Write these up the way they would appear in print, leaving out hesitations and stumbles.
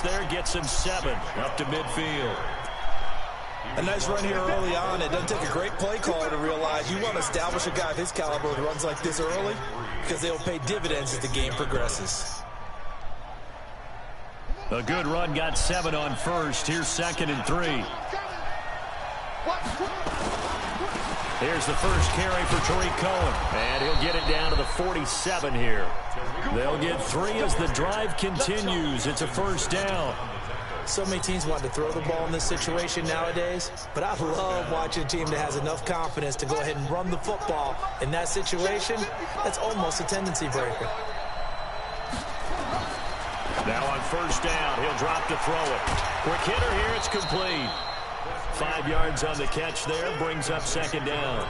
there, gets him 7 up to midfield. A nice run here early on. It doesn't take a great play caller to realize you want to establish a guy of his caliber with runs like this early because they'll pay dividends as the game progresses. A good run, got 7 on first. Here's 2nd and 3. Here's the first carry for Tariq Cohen. And he'll get it down to the 47 here. They'll get 3 as the drive continues. It's a first down. So many teams want to throw the ball in this situation nowadays, but I love watching a team that has enough confidence to go ahead and run the football. In that situation, that's almost a tendency breaker. Now on first down, he'll drop to throw it. Quick hitter here, it's complete. 5 yards on the catch there, brings up 2nd down.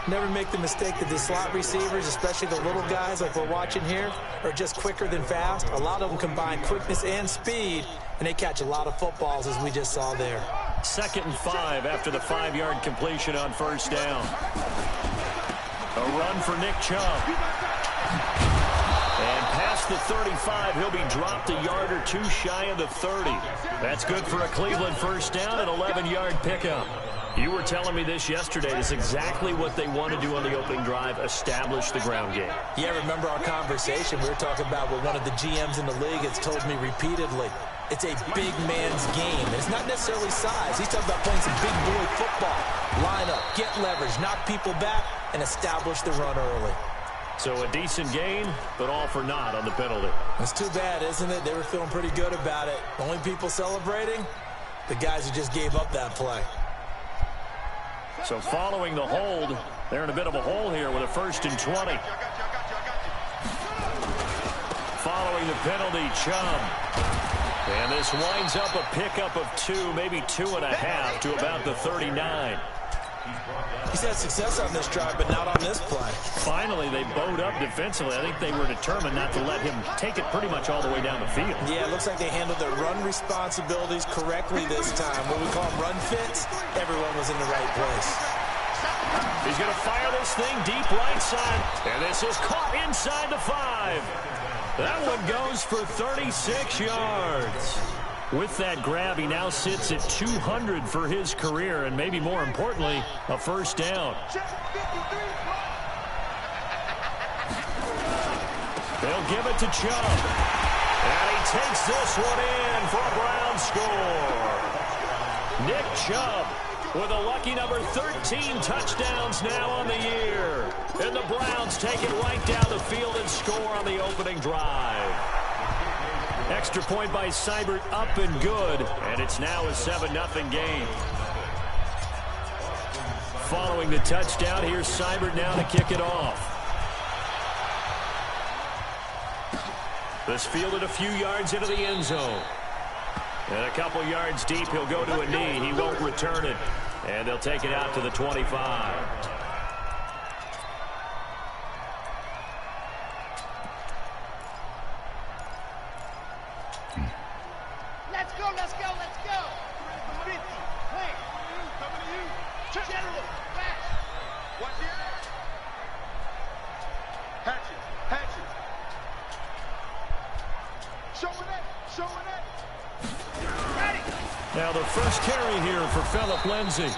Never make the mistake that the slot receivers, especially the little guys like we're watching here, are just quicker than fast. A lot of them combine quickness and speed, and they catch a lot of footballs, as we just saw there. 2nd and 5 after the 5-yard completion on first down. A run for Nick Chubb. And past the 35, he'll be dropped a yard or 2 shy of the 30. That's good for a Cleveland first down, an 11-yard pickup. You were telling me this yesterday. It's exactly what they want to do on the opening drive, establish the ground game. Yeah, remember our conversation? We were talking about what one of the GMs in the league has told me repeatedly. It's a big man's game. It's not necessarily size. He's talking about playing some big boy football. Line up, get leverage, knock people back, and establish the run early. So a decent gain, but all for naught on the penalty. It's too bad, isn't it? They were feeling pretty good about it. Only people celebrating, the guys who just gave up that play. So following the hold, they're in a bit of a hole here with a 1st and 20. Following the penalty, Chubb. And this winds up a pickup of 2, maybe 2.5 to about the 39. He's had success on this drive, but not on this play. Finally, they bowed up defensively. I think they were determined not to let him take it pretty much all the way down the field. Yeah, it looks like they handled their run responsibilities correctly this time. What we call them run fits, everyone was in the right place. He's going to fire this thing deep right side. And this is caught inside the 5. That one goes for 36 yards. With that grab, he now sits at 200 for his career, and maybe more importantly, a first down. They'll give it to Chubb. And he takes this one in for a Brown score. Nick Chubb with a lucky number 13 touchdowns now on the year. And the Browns take it right down the field and score on the opening drive. Extra point by Seibert, up and good, and it's now a 7-0 game. Following the touchdown, here's Seibert now to kick it off. This fielded a few yards into the end zone. And a couple yards deep, he'll go to a knee. He won't return it, and they'll take it out to the 25. Now the first carry here for Phillip Lindsay.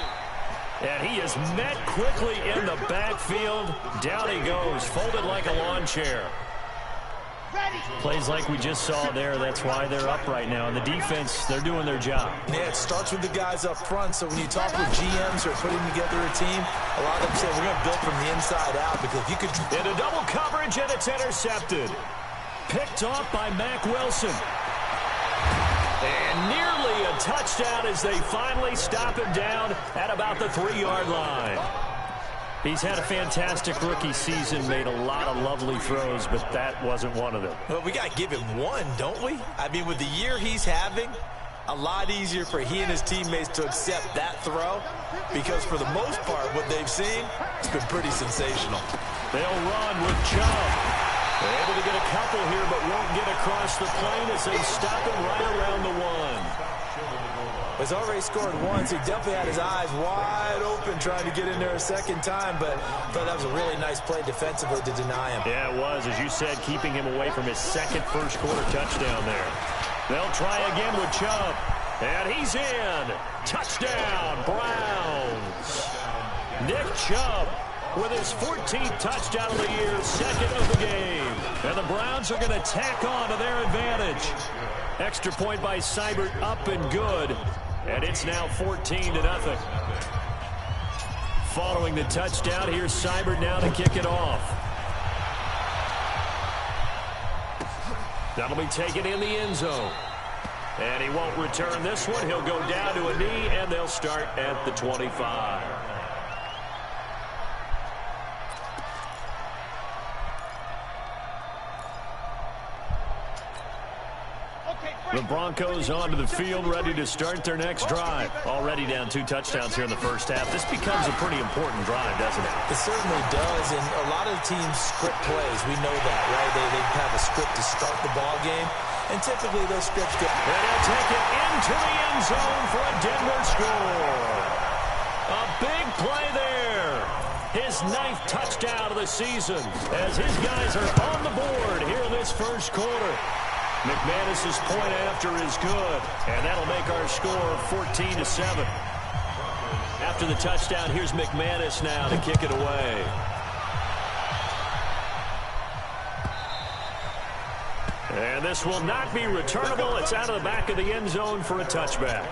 And he is met quickly in the backfield. Down he goes, folded like a lawn chair. Plays like we just saw there. That's why they're up right now. And the defense, they're doing their job. Yeah, it starts with the guys up front. So when you talk with GMs who are putting together a team, a lot of them say we're going to build from the inside out. Because if you could... Into double coverage, and it's intercepted. Picked off by Mack Wilson. And nearly a touchdown as they finally stop him down at about the 3-yard line. He's had a fantastic rookie season, made a lot of lovely throws, but that wasn't one of them. Well, we got to give him one, don't we? I mean, with the year he's having, a lot easier for he and his teammates to accept that throw, because for the most part, what they've seen, it's been pretty sensational. They'll run with Chubb. They're able to get a couple here, but won't get across the plane as they stop him right around the 1. He's already scored once. He definitely had his eyes wide open trying to get in there a second time, but I thought that was a really nice play defensively to deny him. Yeah, it was. As you said, keeping him away from his second first-quarter touchdown there. They'll try again with Chubb. And he's in. Touchdown, Browns. Nick Chubb with his 14th touchdown of the year, second of the game. And the Browns are going to tack on to their advantage. Extra point by Seibert up and good. And it's now 14-0. Following the touchdown, here's Seibert now to kick it off. That'll be taken in the end zone. And he won't return this one. He'll go down to a knee, and they'll start at the 25. The Broncos onto the field, ready to start their next drive. Already down 2 touchdowns here in the first half. This becomes a pretty important drive, doesn't it? It certainly does, and a lot of teams script plays. We know that, right? They have a script to start the ball game, and typically those scripts go. And he'll take it into the end zone for a Denver score. A big play there. His 9th touchdown of the season as his guys are on the board here in this first quarter. McManus's point after is good, and that'll make our score 14-7. After the touchdown, here's McManus now to kick it away. And this will not be returnable. It's out of the back of the end zone for a touchback.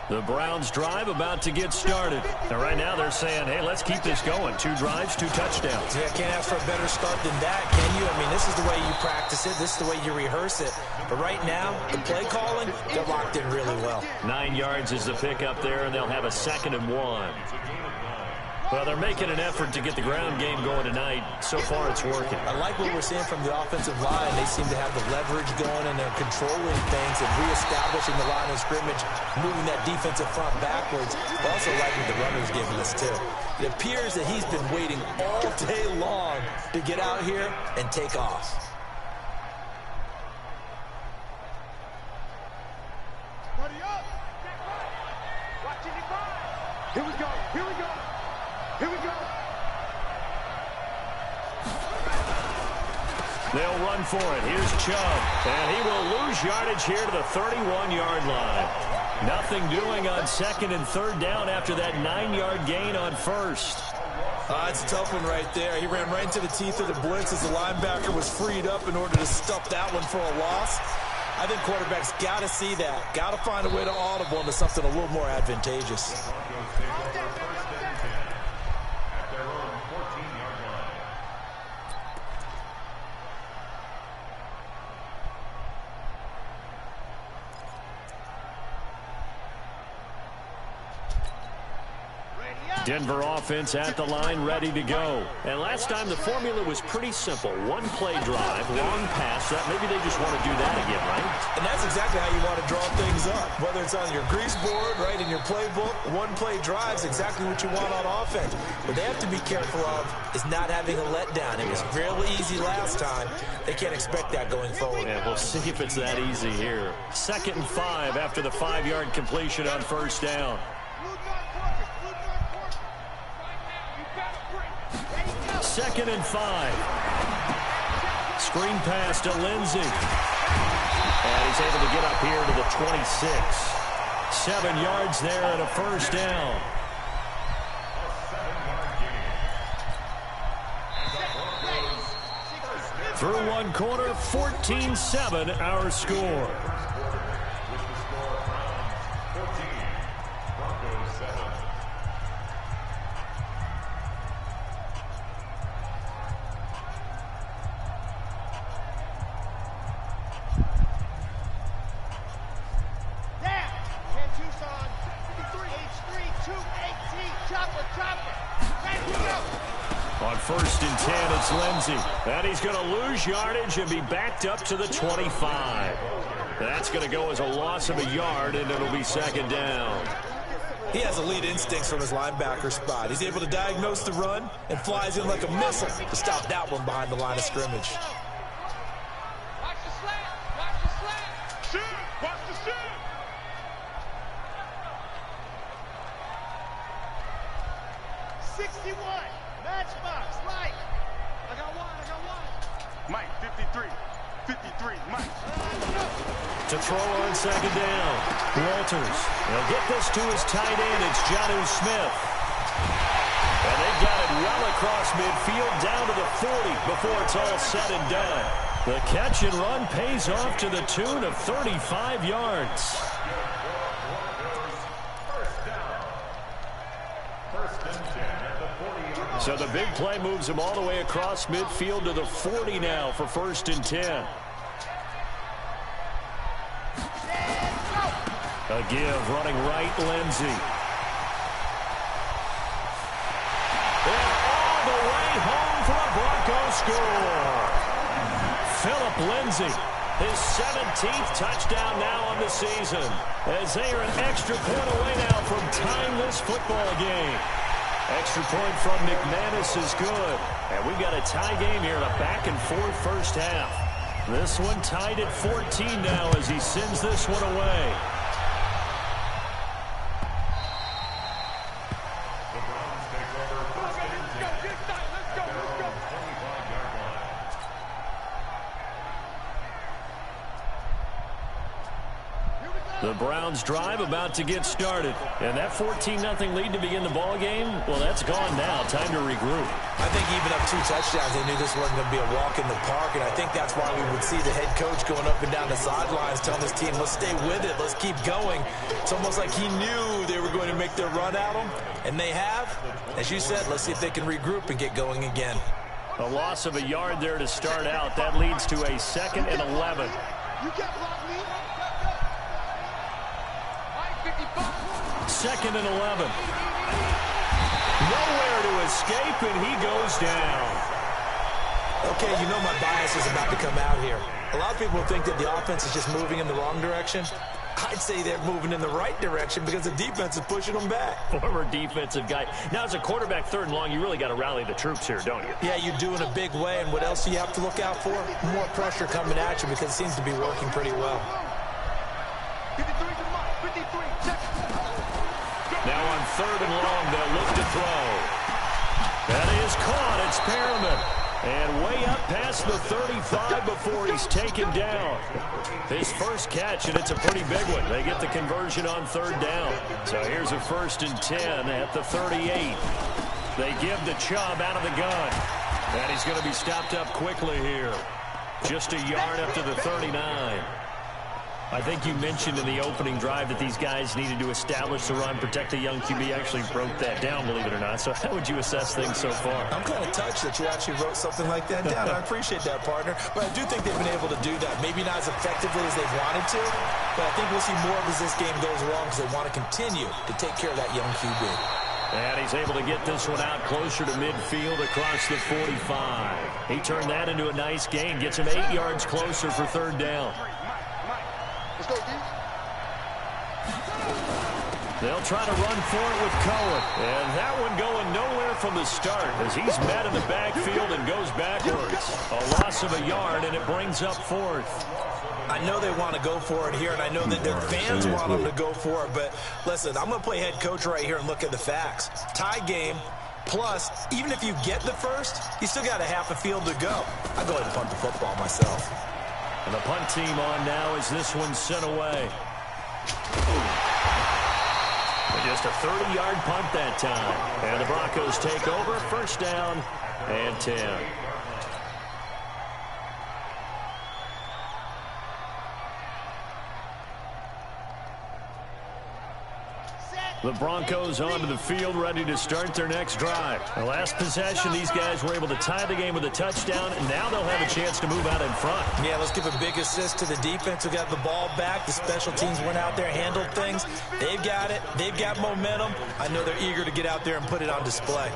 The Browns drive about to get started. And right now they're saying, hey, let's keep this going. 2 drives, 2 touchdowns. Yeah, can't ask for a better start than that, can you? I mean, this is the way you practice it. This is the way you rehearse it. But right now, the play calling, they're locked in really well. 9 yards is the pickup there, and they'll have a 2nd and 1. Well, they're making an effort to get the ground game going tonight. So far, it's working. I like what we're seeing from the offensive line. They seem to have the leverage going, and they're controlling things and reestablishing the line of scrimmage, moving that defensive front backwards. I also like what the runner's giving us, too. It appears that he's been waiting all day long to get out here and take off. Buddy up! Watch it, here we go, here we go! Here we go. They'll run for it. Here's Chubb. And he will lose yardage here to the 31-yard line. Nothing doing on 2nd and 3rd down after that 9-yard gain on 1st. It's a tough one right there. He ran right into the teeth of the blitz as the linebacker was freed up in order to stuff that one for a loss. I think quarterbacks got to see that. Got to find a way to audible into something a little more advantageous. Denver offense at the line, ready to go. And last time the formula was pretty simple. 1-play drive, long pass. That maybe they just want to do that again, right? And that's exactly how you want to draw things up. Whether it's on your grease board, right, in your playbook, 1-play drive is exactly what you want on offense. What they have to be careful of is not having a letdown. It was fairly easy last time. They can't expect that going forward. Yeah, we'll see if it's that easy here. 2nd and 5 after the 5-yard completion on 1st down. 2nd and 5. Screen pass to Lindsey. And he's able to get up here to the 26. 7 yards there and a 1st down. Through 1 quarter, 14-7 our score. On 1st and 10, it's Lindsey. And he's going to lose yardage and be backed up to the 25. That's going to go as a loss of a yard, and it'll be 2nd down. He has elite instincts from his linebacker spot. He's able to diagnose the run and flies in like a missile to stop that one behind the line of scrimmage. Watch the slant! Watch the slant! Shoot! Watch the shoot! 61. Matchbox, right. I got one. Mike, 53. 53, Mike. To throw on second down. Walters. He'll get this to his tight end. It's Jonnu Smith. And they got it well across midfield down to the 40 before it's all said and done. The catch and run pays off to the tune of 35 yards. So the big play moves him all the way across midfield to the 40 now for 1st and 10. A give, running right, Lindsey. And all the way home for a Bronco score. Phillip Lindsay, his 17th touchdown now on the season, as they are an extra point away now from tying this football game. Extra point from McManus is good. And we've got a tie game here in a back-and-forth first half. This one tied at 14 now as he sends this one away. The Browns drive about to get started. And that 14-0 lead to begin the ball game, well, that's gone now. Time to regroup. I think even up 2 touchdowns, they knew this wasn't going to be a walk in the park. And I think that's why we would see the head coach going up and down the sidelines telling his team, let's stay with it. Let's keep going. It's almost like he knew they were going to make their run at him. And they have. As you said, let's see if they can regroup and get going again. A loss of a yard there to start out. That leads to a 2nd and 11. You can't block me. 2nd and 11. Nowhere to escape, and he goes down. Okay, you know my bias is about to come out here. A lot of people think that the offense is just moving in the wrong direction. I'd say they're moving in the right direction because the defense is pushing them back. Former defensive guy. Now, as a quarterback 3rd and long, you really got to rally the troops here, don't you? Yeah, you do in a big way. And what else do you have to look out for? More pressure coming at you because it seems to be working pretty well. 53 to Mike. 53. Check. Now on 3rd and long, they'll look to throw. That is caught. It's Perriman. And way up past the 35 before he's taken down. His first catch, and it's a pretty big one. They get the conversion on 3rd down. So here's a 1st and 10 at the 38. They give the Chubb out of the gun. And he's going to be stopped up quickly here. Just a yard up to the 39. I think you mentioned in the opening drive that these guys needed to establish the run, protect the young QB. Actually broke that down, believe it or not. So how would you assess things so far? I'm kind of touched that you actually wrote something like that down. I appreciate that, partner. But I do think they've been able to do that. Maybe not as effectively as they've wanted to, but I think we'll see more of as this game goes along because they want to continue to take care of that young QB. And he's able to get this one out closer to midfield across the 45. He turned that into a nice gain. Gets him 8 yards closer for 3rd down. Let's go, dude. They'll try to run for it with Cohen. And that one going nowhere from the start as he's met in the backfield and goes backwards. A loss of a yard, and it brings up 4th. I know they want to go for it here, and I know that their fans want them to go for it. But listen, I'm going to play head coach right here and look at the facts. Tie game, plus, even if you get the first, you still got a half a field to go. I'll go ahead and punt the football myself. And the punt team on now as this one's sent away. Just a 30-yard punt that time. And the Broncos take over. 1st down and 10. The Broncos onto the field, ready to start their next drive. The last possession, these guys were able to tie the game with a touchdown, and now they'll have a chance to move out in front. Yeah, let's give a big assist to the defense who got the ball back. The special teams went out there, handled things. They've got it. They've got momentum. I know they're eager to get out there and put it on display.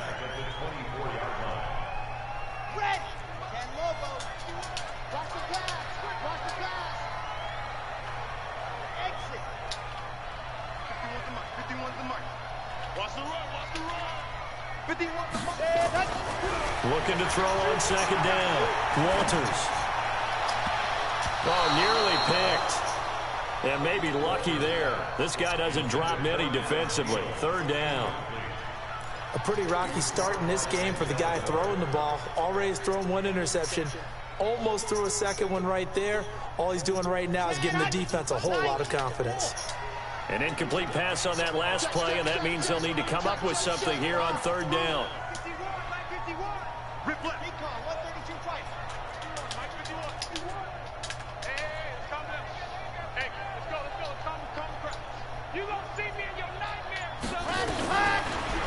Looking to throw on 2nd down. Walters. Oh, nearly picked. And maybe lucky there. This guy doesn't drop many defensively. 3rd down. A pretty rocky start in this game for the guy throwing the ball. Already has thrown one interception. Almost threw a second one right there. All he's doing right now is giving the defense a whole lot of confidence. An incomplete pass on that last play, and that means they'll need to come up with something here on third down.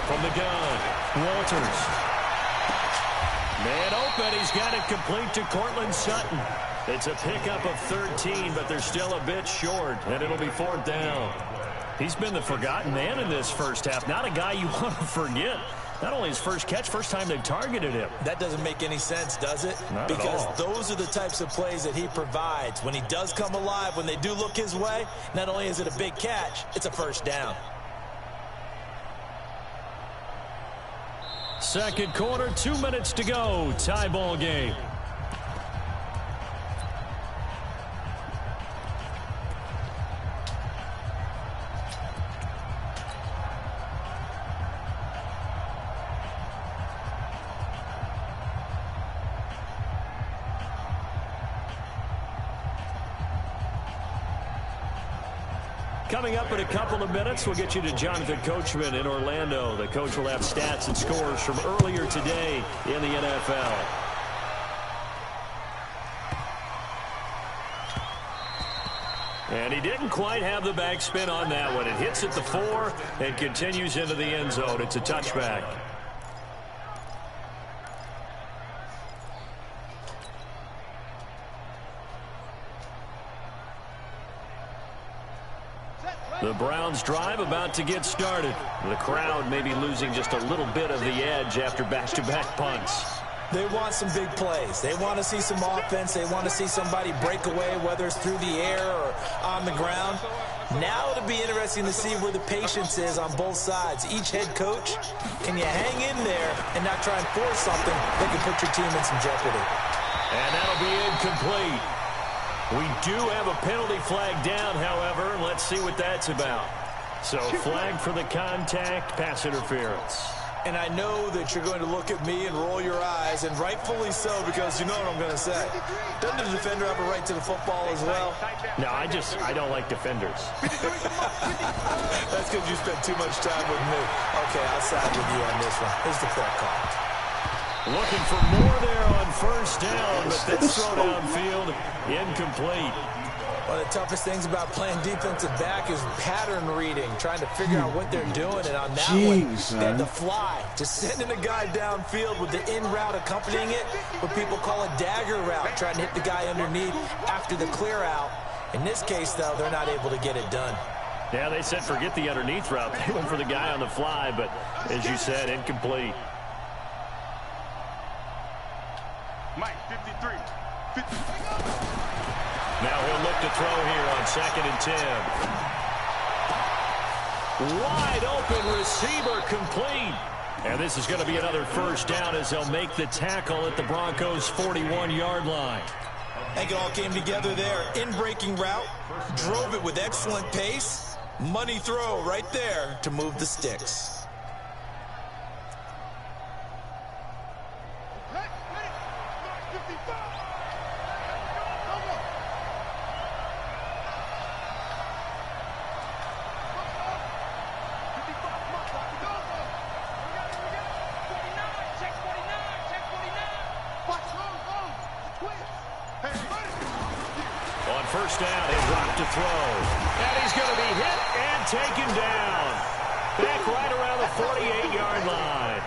From the gun, Walters. Man open, he's got it complete to Cortland Sutton. It's a pickup of 13, but they're still a bit short, and it'll be fourth down. He's been the forgotten man in this first half. Not a guy you want to forget. Not only his first catch, first time they've targeted him. That doesn't make any sense, does it? Not because at all. Those are the types of plays that he provides. When he does come alive, when they do look his way, not only is it a big catch, it's a first down. Second quarter, 2 minutes to go. Tie ball game. Coming up in a couple of minutes, we'll get you to Jonathan Coachman in Orlando. The coach will have stats and scores from earlier today in the NFL. And he didn't quite have the backspin on that one. It hits at the 4 and continues into the end zone. It's a touchback. The Browns drive about to get started. The crowd may be losing just a little bit of the edge after back-to-back punts. They want some big plays. They want to see some offense. They want to see somebody break away, whether it's through the air or on the ground. Now it'll be interesting to see where the patience is on both sides. Each head coach, can you hang in there and not try and force something that can put your team in some jeopardy? And that'll be incomplete. We do have a penalty flag down, however, and let's see what that's about. So flag for the contact, pass interference. And I know that you're going to look at me and roll your eyes, and rightfully so, because you know what I'm going to say. Doesn't the defender have a right to the football as well? No, I don't like defenders. That's because you spent too much time with me. Okay, I'll side with you on this one. Here's the correct call. Looking for more there on first down, but this throw downfield incomplete. One of the toughest things about playing defensive back is pattern reading, trying to figure out what they're doing. And on that one, they had to fly, just sending a guy downfield with the in route accompanying it, what people call a dagger route, trying to hit the guy underneath after the clear out. In this case, though, they're not able to get it done. Yeah, they said forget the underneath route. They went for the guy on the fly, but as you said, incomplete. Mike, 53. 50. Now he'll look to throw here on 2nd and 10. Wide open receiver complete. And this is going to be another first down as they'll make the tackle at the Broncos' 41-yard line. I think it all came together there. In-breaking route, drove it with excellent pace. Money throw right there to move the sticks. First down, he'll drop to throw. And he's going to be hit and taken down. Back right around the 48-yard line.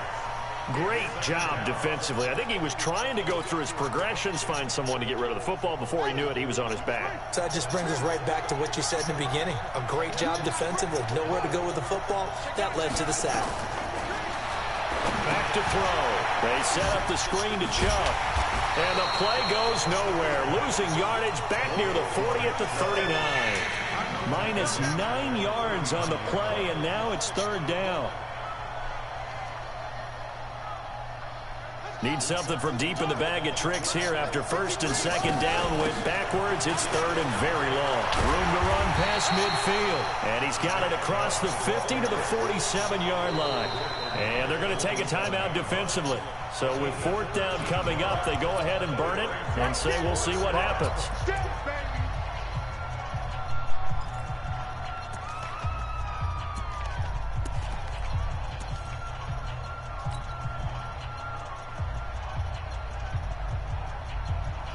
Great job defensively. I think he was trying to go through his progressions, find someone to get rid of the football. Before he knew it, he was on his back. So that just brings us right back to what you said in the beginning. A great job defensively. Nowhere to go with the football. That led to the sack. Back to throw. They set up the screen to Chubb. And the play goes nowhere. Losing yardage back near the 40 at the 39. Minus 9 yards on the play, and now it's third down. Need something from deep in the bag of tricks here after first and second down went backwards. It's third and very long. Room to run past midfield. And he's got it across the 50 to the 47-yard line. And they're going to take a timeout defensively. So with fourth down coming up, they go ahead and burn it and say we'll see what happens.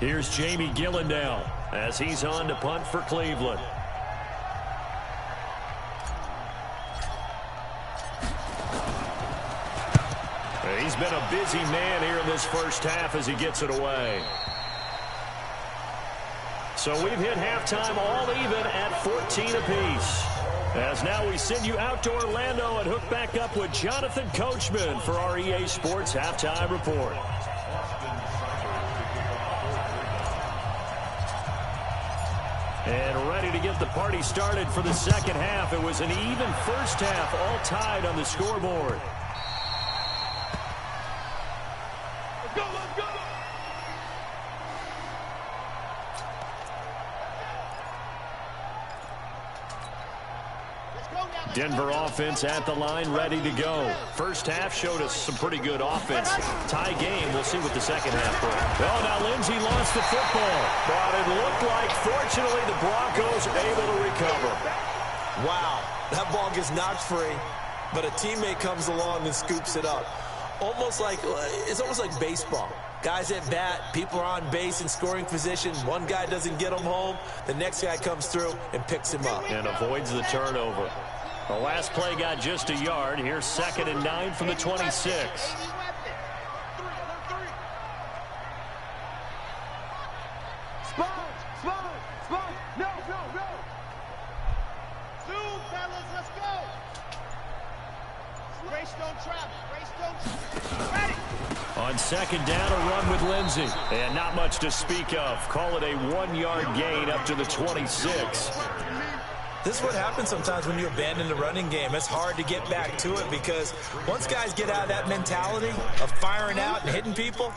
Here's Jamie Gillen now as he's on to punt for Cleveland. He's been a busy man here in this first half as he gets it away. So we've hit halftime all even at 14 apiece. As now we send you out to Orlando and hook back up with Jonathan Coachman for our EA Sports Halftime Report. And ready to get the party started for the second half. It was an even first half, all tied on the scoreboard. Let's go, let's go! Denver offense at the line, ready to go. First half showed us some pretty good offense. Tie game. We'll see what the second half brings. Oh, now Lindsey lost the football. But it looked like, fortunately, the Broncos able to recover. Wow, that ball gets knocked free, but a teammate comes along and scoops it up. It's almost like baseball. Guys at bat, people are on base in scoring position. One guy doesn't get him home. The next guy comes through and picks him up. And avoids the turnover. The last play got just a yard. Here's 2nd and 9 from the 26. Zoom, fellas, let's go. Race don't travel. Race don't travel. Ready. On second down, a run with Lindsey. And not much to speak of. Call it a 1-yard gain up to the 26. This is what happens sometimes when you abandon the running game. It's hard to get back to it because once guys get out of that mentality of firing out and hitting people,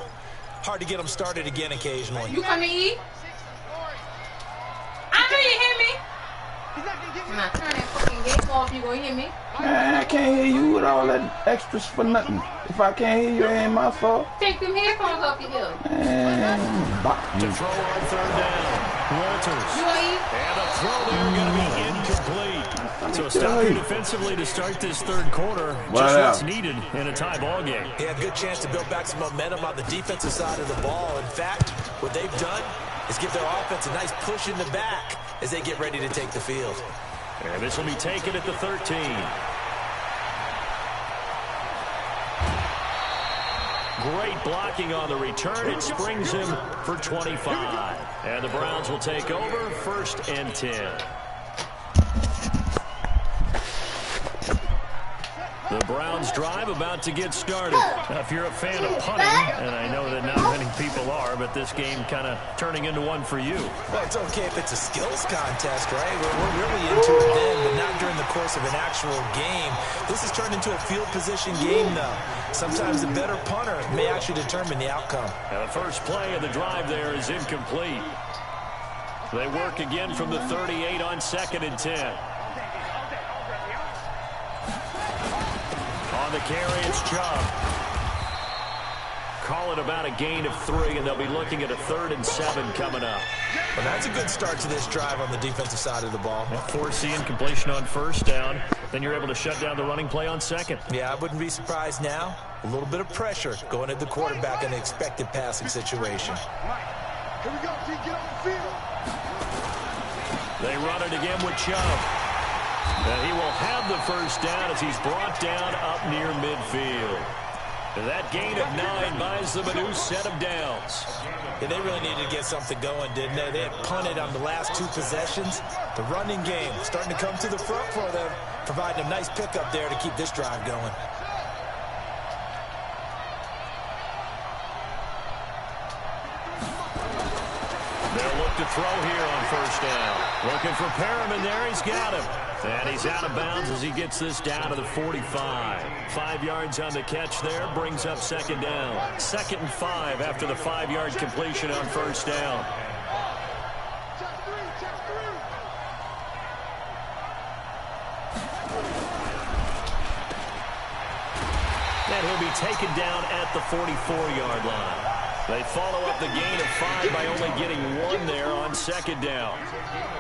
hard to get them started again occasionally. You come and eat? I know you hear me. I'm not turning that fucking game off. You gonna hear me? Man, I can't hear you with all that extras for nothing. If I can't hear you, it ain't my fault. Take them headphones off your head. Man, To throw on third down. Walters. You wanna eat? And a throw there going to be incomplete. So stop you defensively to start this third quarter. Just what's needed in a tie ball game. He had a good chance to build back some momentum on the defensive side of the ball. In fact, what they've done is give their offense a nice push in the back as they get ready to take the field. And this will be taken at the 13. Great blocking on the return. It springs him for 25. And the Browns will take over 1st and 10. The Browns drive about to get started. Now, if you're a fan of punting, and I know that not many people are, but this game kind of turning into one for you. Well, it's okay if it's a skills contest, right? We're really into it then, but not during the course of an actual game. This has turned into a field position game, though. Sometimes the better punter may actually determine the outcome. Now, the first play of the drive there is incomplete. They work again from the 38 on 2nd and 10. On the carry, it's Chubb. Call it about a gain of 3, and they'll be looking at a 3rd and 7 coming up. Well, that's a good start to this drive on the defensive side of the ball. Force the incompletion on first down. Then you're able to shut down the running play on second. Yeah, I wouldn't be surprised now. A little bit of pressure going at the quarterback in the expected passing situation. Here we go, G, get on the field. They run it again with Chubb. And he will have the first down as he's brought down up near midfield. And that gain of 9 buys them a new set of downs. Yeah, they really needed to get something going, didn't they? They had punted on the last 2 possessions. The running game starting to come to the front for them, providing a nice pickup there to keep this drive going. They'll look to throw here on first down. Looking for Perriman there. He's got him. And he's out of bounds as he gets this down to the 45. 5 yards on the catch there. Brings up second down. 2nd and 5 after the 5-yard completion on first down. And he'll be taken down at the 44-yard line. They follow up the gain of 5 by only getting 1 there on second down.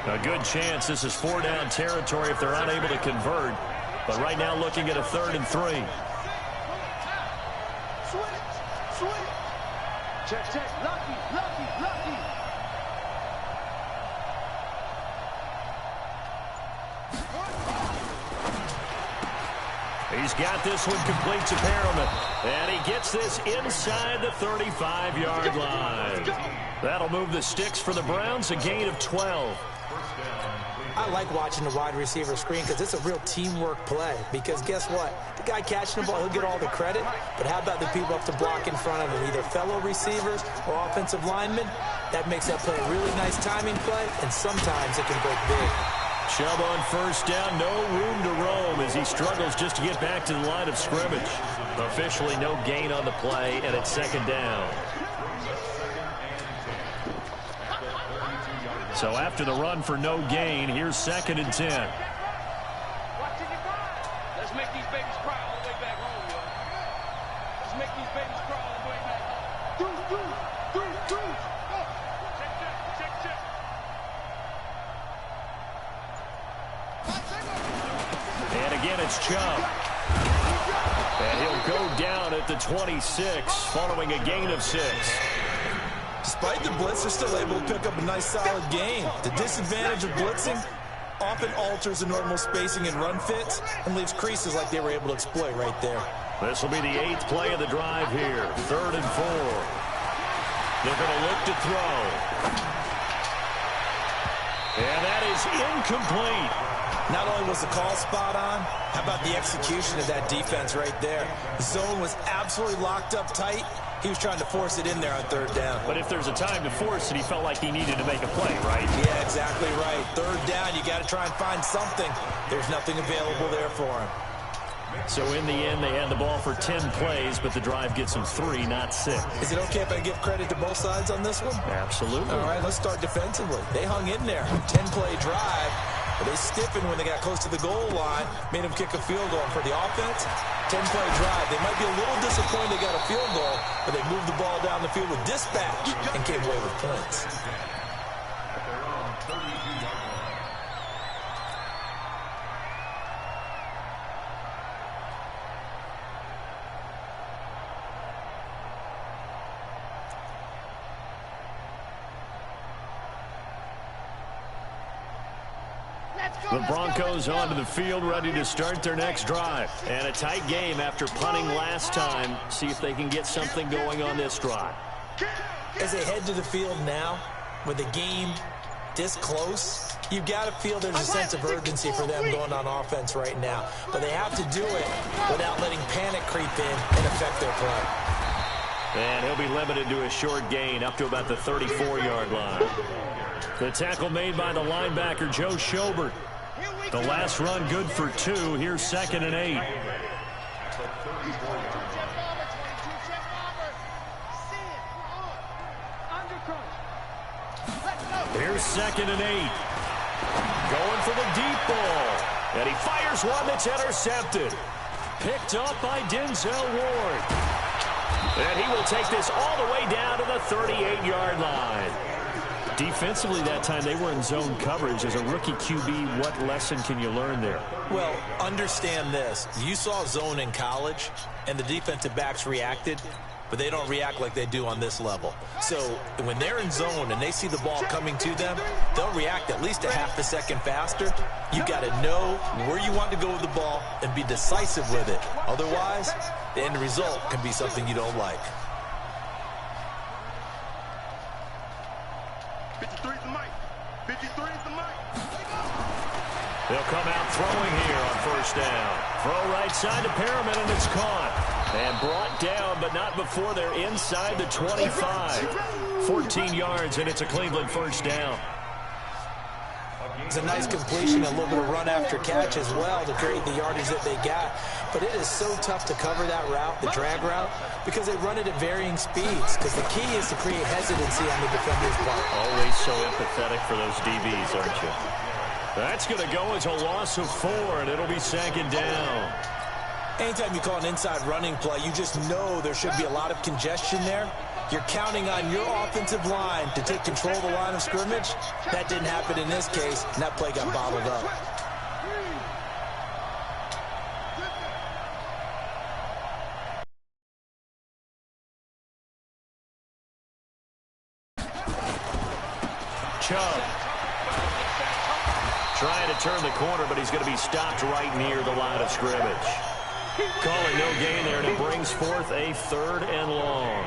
A good chance this is 4-down territory if they're unable to convert. But right now looking at a 3rd and 3. Check, check. Lucky, lucky, lucky. He's got this one complete to Perriman. And he gets this inside the 35-yard line. That'll move the sticks for the Browns, a gain of 12. I like watching the wide receiver screen because it's a real teamwork play. Because guess what? The guy catching the ball, he'll get all the credit. But how about the people up to block in front of him, either fellow receivers or offensive linemen? That makes that play a really nice timing play, and sometimes it can break big. Chubb on first down, no room to roam as he struggles just to get back to the line of scrimmage. Officially no gain on the play, and it's second down. So after the run for no gain, here's 2nd and 10. Let's make these babies cry all the way back home, yo. Let's make these babies cry all the way back home. Check, check, check, check. And again, it's Chubb. And he'll go down at the 26 following a gain of 6. Despite the blitz, they're still able to pick up a nice solid gain. The disadvantage of blitzing often alters the normal spacing and run fits and leaves creases like they were able to exploit right there. This will be the 8th play of the drive here. 3rd and 4. They're going to look to throw. And that is incomplete. Not only was the call spot on, how about the execution of that defense right there? The zone was absolutely locked up tight. He was trying to force it in there on 3rd down. But if there's a time to force it, he felt like he needed to make a play, right? Yeah, exactly right. 3rd down, you got to try and find something. There's nothing available there for him. So in the end, they had the ball for 10 plays, but the drive gets them 3, not 6. Is it okay if I give credit to both sides on this one? Absolutely. All right, let's start defensively. They hung in there. 10-play drive. But they stiffened when they got close to the goal line, made them kick a field goal. For the offense, 10-play drive. They might be a little disappointed they got a field goal, but they moved the ball down the field with dispatch and came away with points. The Broncos onto the field, ready to start their next drive. And a tight game after punting last time. See if they can get something going on this drive. As they head to the field now, with the game this close, you've got to feel there's a sense of urgency for them going on offense right now. But they have to do it without letting panic creep in and affect their play. And he'll be limited to a short gain up to about the 34-yard line. The tackle made by the linebacker, Joe Schobert. The last run good for 2. Here's 2nd and 8. Here's 2nd and 8. Going for the deep ball. And he fires one that's intercepted. Picked up by Denzel Ward. And he will take this all the way down to the 38-yard line. Defensively that time, they were in zone coverage. As a rookie QB, what lesson can you learn there? Well, understand this. You saw zone in college, and the defensive backs reacted, but they don't react like they do on this level. So when they're in zone and they see the ball coming to them, they'll react at least a half a second faster. You got to know where you want to go with the ball and be decisive with it. Otherwise, the end result can be something you don't like. 53 is the mic. 53 is the mic. They'll come out throwing here on first touchdown. Throw right side to Perriman, and it's caught. And brought down, but not before they're inside the 25. 14 yards, and it's a Cleveland first down. It's a nice completion, a little bit of run after catch as well to create the yardage that they got. But it is so tough to cover that route, the drag route, because they run it at varying speeds. Because the key is to create hesitancy on the defender's part. Always so empathetic for those DBs, aren't you? That's going to go as a loss of 4, and it'll be second down. Anytime you call an inside running play, you just know there should be a lot of congestion there. You're counting on your offensive line to take control of the line of scrimmage. That didn't happen in this case, and that play got bottled up. Chubb trying to turn the corner, but he's going to be stopped right near the line of scrimmage. Calling no gain there, and it brings forth a 3rd and long.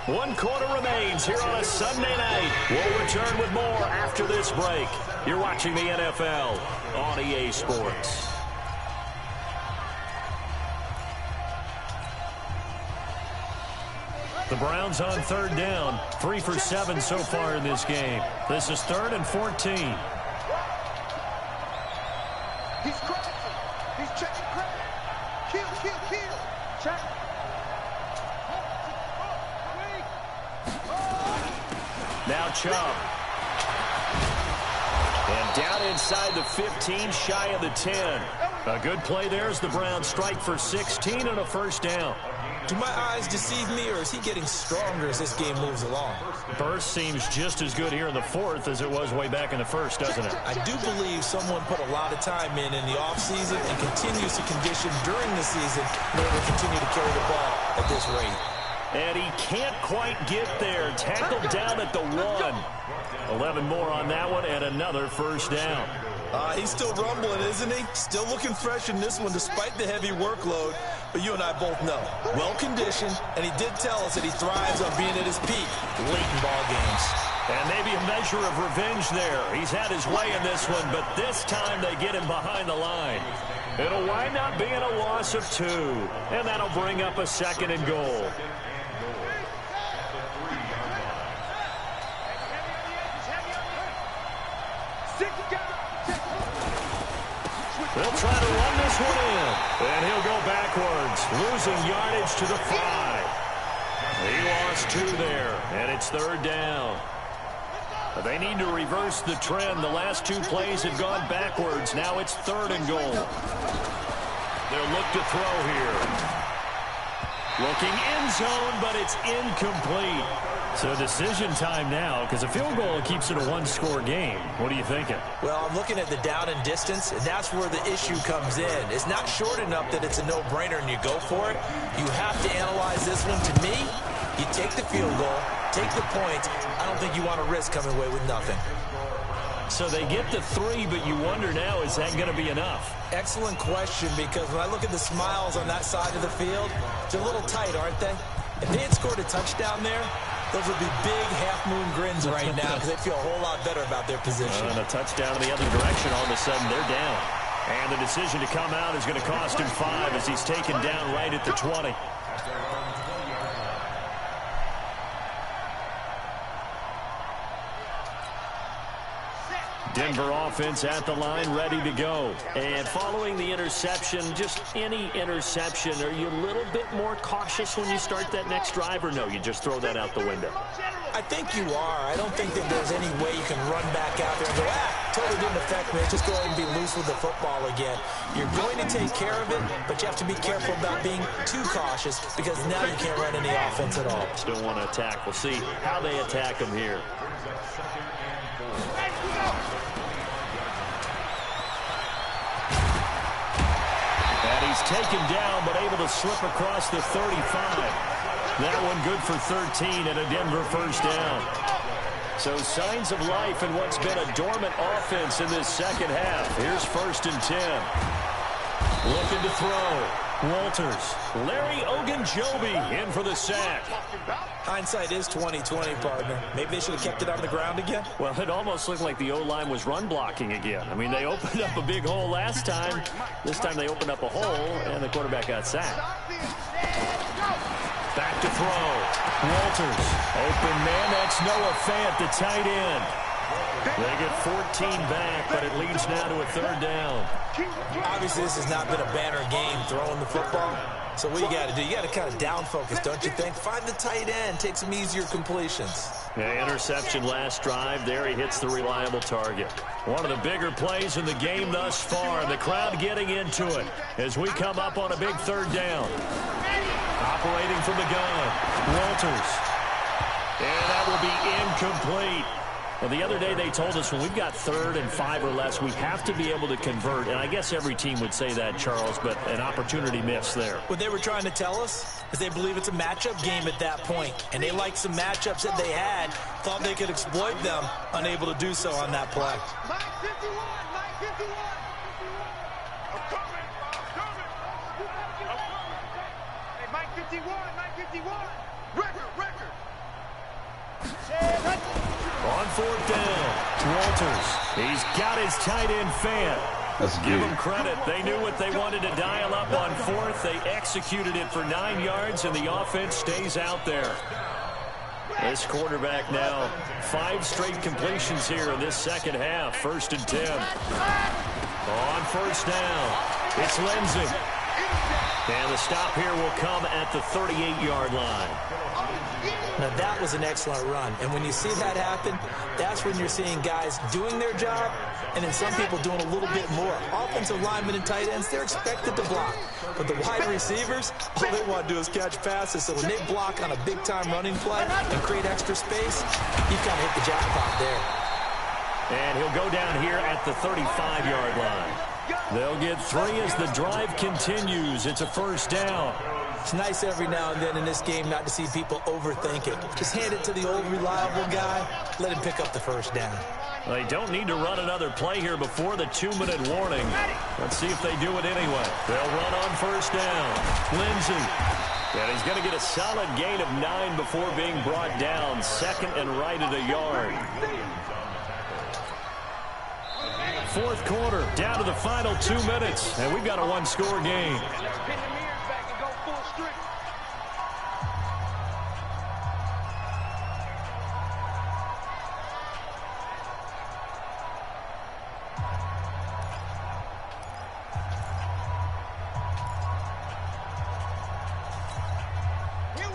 One quarter remains here on a Sunday night. We'll return with more after this break. You're watching the NFL on EA Sports. The Browns on 3rd down. 3 for 7 so far in this game. This is 3rd and 14. He's crossing. He's checking credit. Kill. Check. Now Chubb. And down inside the 15, shy of the 10. A good play there as the Browns strike for 16 and a first down. Do my eyes deceive me, or is he getting stronger as this game moves along? Burst seems just as good here in the 4th as it was way back in the 1st, doesn't it? I do believe someone put a lot of time in the offseason and continues to condition during the season in order to continue to carry the ball at this rate. And he can't quite get there. Tackled down at the 1. 11 more on that one, and another first down. He's still rumbling, isn't he? Still looking fresh in this one despite the heavy workload. But you and I both know, well-conditioned, and he did tell us that he thrives on being at his peak late in ball games. And maybe a measure of revenge there. He's had his way in this one, but this time they get him behind the line. It'll wind up being a loss of 2, and that'll bring up a 2nd and goal. They'll try to run this one in, and he'll go backwards, losing yardage to the 5. He lost 2 there, and it's 3rd down. They need to reverse the trend. The last 2 plays have gone backwards. Now it's 3rd and goal. They'll look to throw here. Looking end zone, but it's incomplete. So decision time now, because a field goal keeps it a 1-score game. What are you thinking? Well, I'm looking at the down and distance, and that's where the issue comes in. It's not short enough that it's a no-brainer and you go for it. You have to analyze this one. To me, you take the field goal, take the point. I don't think you want to risk coming away with nothing. So they get the 3, but you wonder now, is that going to be enough? Excellent question, because when I look at the smiles on that side of the field, they're a little tight, aren't they? If they had scored a touchdown there, those would be big half-moon grins right now because they feel a whole lot better about their position. And a touchdown in the other direction, all of a sudden they're down. And the decision to come out is going to cost him 5 as he's taken down right at the 20. Denver offense at the line, ready to go. And following the interception, just any interception, are you a little bit more cautious when you start that next drive, or no, you just throw that out the window? I think you are. I don't think that there's any way you can run back out there and go, totally didn't affect me. Just go ahead and be loose with the football again. You're going to take care of it, but you have to be careful about being too cautious because now you can't run any offense at all. Still want to attack. We'll see how they attack him here. And he's taken down, but able to slip across the 35. That one good for 13 and a Denver first down. So signs of life in what's been a dormant offense in this second half. Here's 1st and 10. Looking to throw. Walters. Larry Ogunjobi in for the sack. Hindsight is 20/20, partner. Maybe they should have kept it on the ground again. Well, it almost looked like the O-line was run blocking again. I mean, they opened up a big hole last time. This time they opened up a hole, and the quarterback got sacked. Back to throw. Walters. Open man. That's Noah Fant, the tight end. They get 14 back, but it leads now to a third down. Obviously, this has not been a banner game throwing the football. So what you got to do, you got to kind of down focus, don't you think? Find the tight end, take some easier completions. Yeah, interception last drive. There he hits the reliable target. One of the bigger plays in the game thus far, and the crowd getting into it as we come up on a big third down. Operating from the gun, Walters. And that will be incomplete. Well, the other day they told us when we've got 3rd and 5 or less, we have to be able to convert. And I guess every team would say that, Charles, but an opportunity missed there. What they were trying to tell us is they believe it's a matchup game at that point. And they liked some matchups that they had, thought they could exploit them, unable to do so on that play. Mike 51, Mike 51. I'm coming. Hey, Mike 51, Mike 51. Record. On 4th down, Walters. He's got his tight end Fant. That's Give good. them credit. They knew what they wanted to dial up on 4th. They executed it for 9 yards, and the offense stays out there. This quarterback now, 5 straight completions here in this second half. 1st and 10. On 1st down, it's Lindsey. And the stop here will come at the 38-yard line. Now, that was an excellent run. And when you see that happen, that's when you're seeing guys doing their job and then some people doing a little bit more. Offensive linemen and tight ends, they're expected to block. But the wide receivers, all they want to do is catch passes. So when they block on a big-time running play and create extra space, you've kind of hit the jackpot there. And he'll go down here at the 35-yard line. They'll get 3 as the drive continues. It's a 1st down. It's nice every now and then in this game not to see people overthink it. Just hand it to the old reliable guy. Let him pick up the 1st down. They don't need to run another play here before the 2-minute warning. Let's see if they do it anyway. They'll run on 1st down. Lindsey. And he's going to get a solid gain of 9 before being brought down. 2nd and right at a yard. 4th quarter, down to the final 2 minutes. And we've got a 1-score game.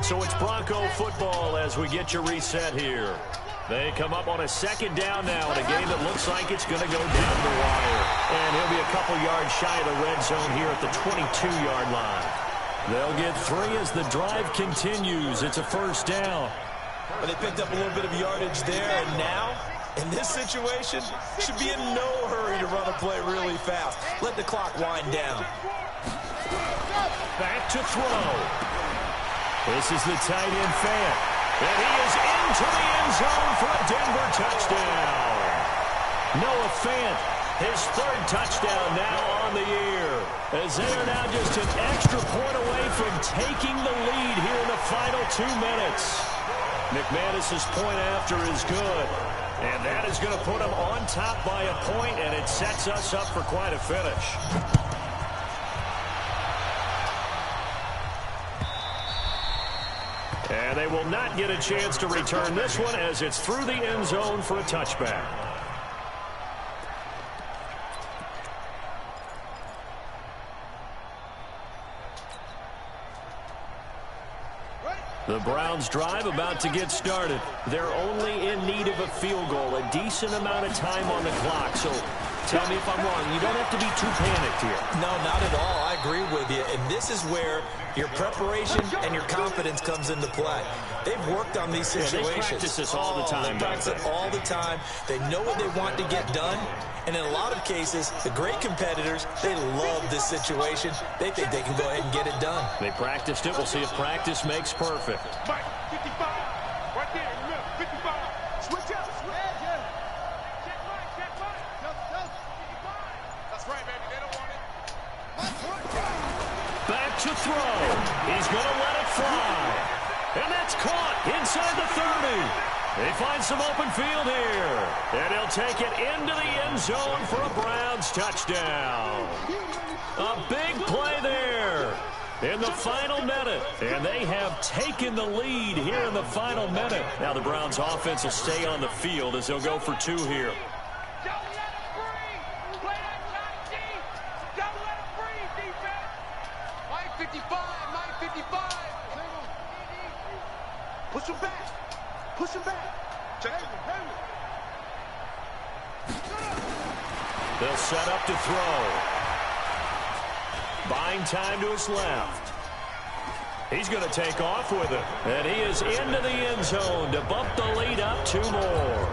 So it's Bronco football as we get you reset here. They come up on a 2nd down now in a game that looks like it's going to go down the wire. And he'll be a couple yards shy of the red zone here at the 22-yard line. They'll get 3 as the drive continues. It's a 1st down. Well, they picked up a little bit of yardage there, and now, in this situation, should be in no hurry to run a play really fast. Let the clock wind down. Back to throw. This is the tight end Fant. And he is into the end zone for a Denver touchdown. Noah Fant, his 3rd touchdown now on the year. As they are now just an extra point away from taking the lead here in the final 2 minutes. McManus's point after is good. And that is going to put him on top by a point, and it sets us up for quite a finish. And they will not get a chance to return this one as it's through the end zone for a touchback. The Browns drive about to get started. They're only in need of a field goal, a decent amount of time on the clock. So tell me if I'm wrong. You don't have to be too panicked here. No, not at all. I agree with you. And this is where your preparation and your confidence comes into play. They've worked on these situations. They practice this all the time. They practice it all the time. They know what they want to get done. And in a lot of cases, the great competitors, they love this situation. They think they can go ahead and get it done. They practiced it. We'll see if practice makes perfect. Mike, 55. Right there, remember, 55. Switch up. Check Mike. That's right, baby. They don't want it. Back to throw. He's going to let it fly. And that's caught inside the 30. They find some open field here. And he'll take it into the end zone for a Browns touchdown. A big play there in the final minute. And they have taken the lead here in the final minute. Now the Browns offense will stay on the field as they'll go for 2 here. Push him back. Push him back. They'll set up to throw. Buying time to his left. He's going to take off with it. And he is into the end zone to bump the lead up 2 more.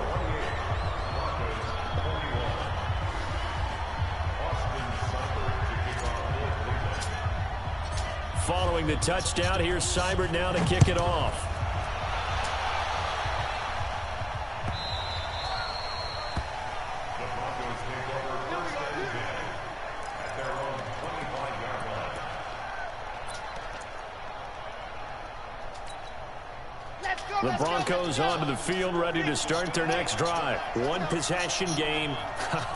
Following the touchdown, here's Seibert now to kick it off. The Broncos onto the field, ready to start their next drive. 1 possession game.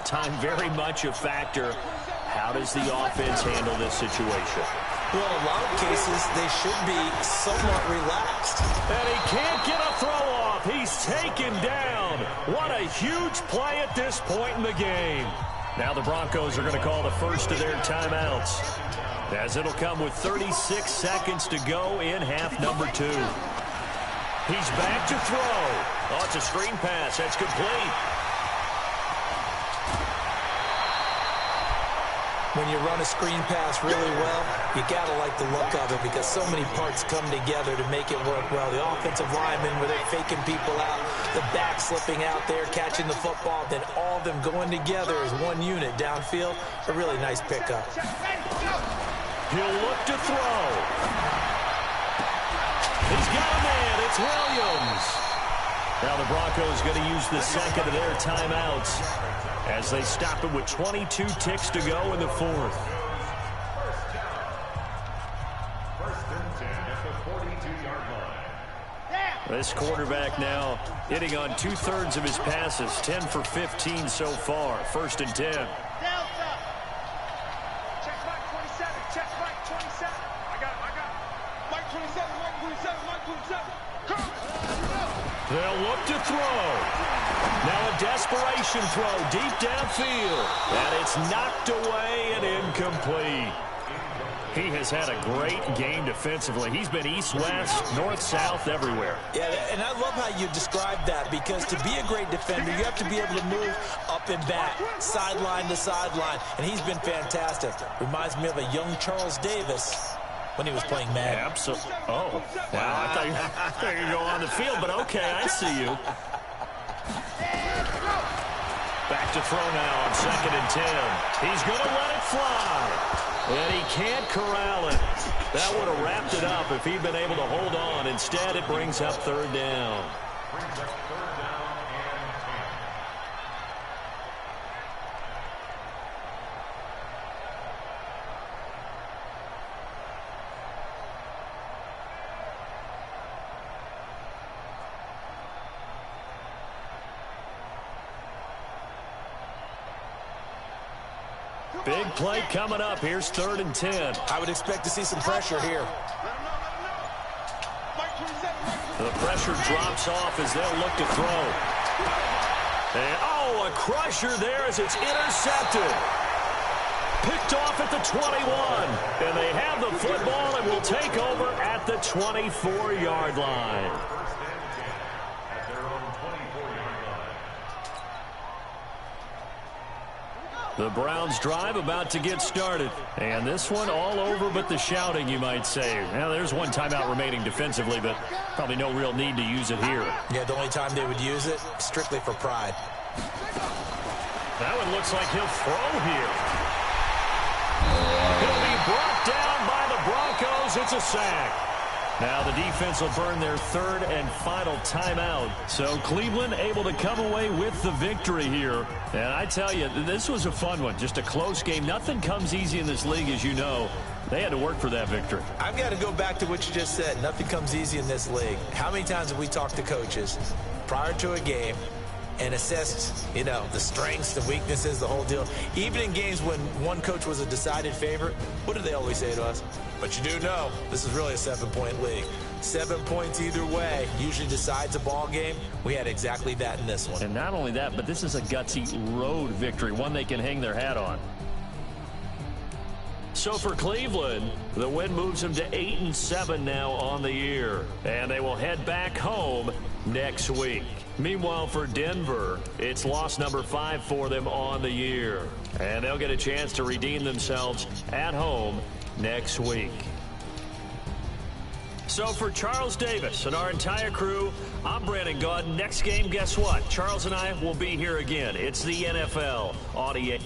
Time very much a factor. How does the offense handle this situation? Well, in a lot of cases, they should be somewhat relaxed. And he can't get a throw off. He's taken down. What a huge play at this point in the game. Now the Broncos are going to call the first of their timeouts, as it'll come with 36 seconds to go in half number 2. He's back to throw. Oh, it's a screen pass. That's complete. When you run a screen pass really well, you got to like the look of it because so many parts come together to make it work well. The offensive linemen, where they're faking people out, the back slipping out there, catching the football, then all of them going together as one unit downfield. A really nice pickup. He'll look to throw. He's got a man. It's Williams. Now the Broncos going to use the second of their timeouts as they stop it with 22 ticks to go in the 4th. First and 10 at the 42-yard line. This quarterback now hitting on 2/3 of his passes, 10 for 15 so far. 1st and 10. They'll look to throw. Now a desperation throw deep downfield. And it's knocked away and incomplete. He has had a great game defensively. He's been east-west, north-south, everywhere. Yeah, and I love how you described that, because to be a great defender, you have to be able to move up and back, sideline to sideline, and he's been fantastic. Reminds me of a young Charles Davis when he was playing Madden. Absolutely. Oh, wow. I thought you were going to go on the field, but okay, I see you. Back to throw now on 2nd and 10. He's going to let it fly. And he can't corral it. That would have wrapped it up if he'd been able to hold on. Instead, it brings up 3rd down. Big play coming up. Here's 3rd and 10. I would expect to see some pressure here. The pressure drops off as they'll look to throw. And, oh, a crusher there as it's intercepted. Picked off at the 21. And they have the football and will take over at the 24-yard line. The Browns drive about to get started. And this one all over but the shouting, you might say. Now, there's one timeout remaining defensively, but probably no real need to use it here. Yeah, the only time they would use it, strictly for pride. That one looks like he'll throw here. He'll be brought down by the Broncos. It's a sack. Now the defense will burn their third and final timeout. So Cleveland able to come away with the victory here. And I tell you, this was a fun one. Just a close game. Nothing comes easy in this league, as you know. They had to work for that victory. I've got to go back to what you just said. Nothing comes easy in this league. How many times have we talked to coaches prior to a game and assessed, you know, the strengths, the weaknesses, the whole deal? Even in games when one coach was a decided favorite, what do they always say to us? But you do know this is really a 7-point league. 7 points either way usually decides a ball game. We had exactly that in this one. And not only that, but this is a gutsy road victory, one they can hang their hat on. So for Cleveland, the win moves them to 8-7 now on the year. And they will head back home next week. Meanwhile, for Denver, it's loss number 5 for them on the year. And they'll get a chance to redeem themselves at home next week. So for Charles Davis and our entire crew, I'm Brandon Gaudin. Next game, guess what? Charles and I will be here again. It's the NFL on EA.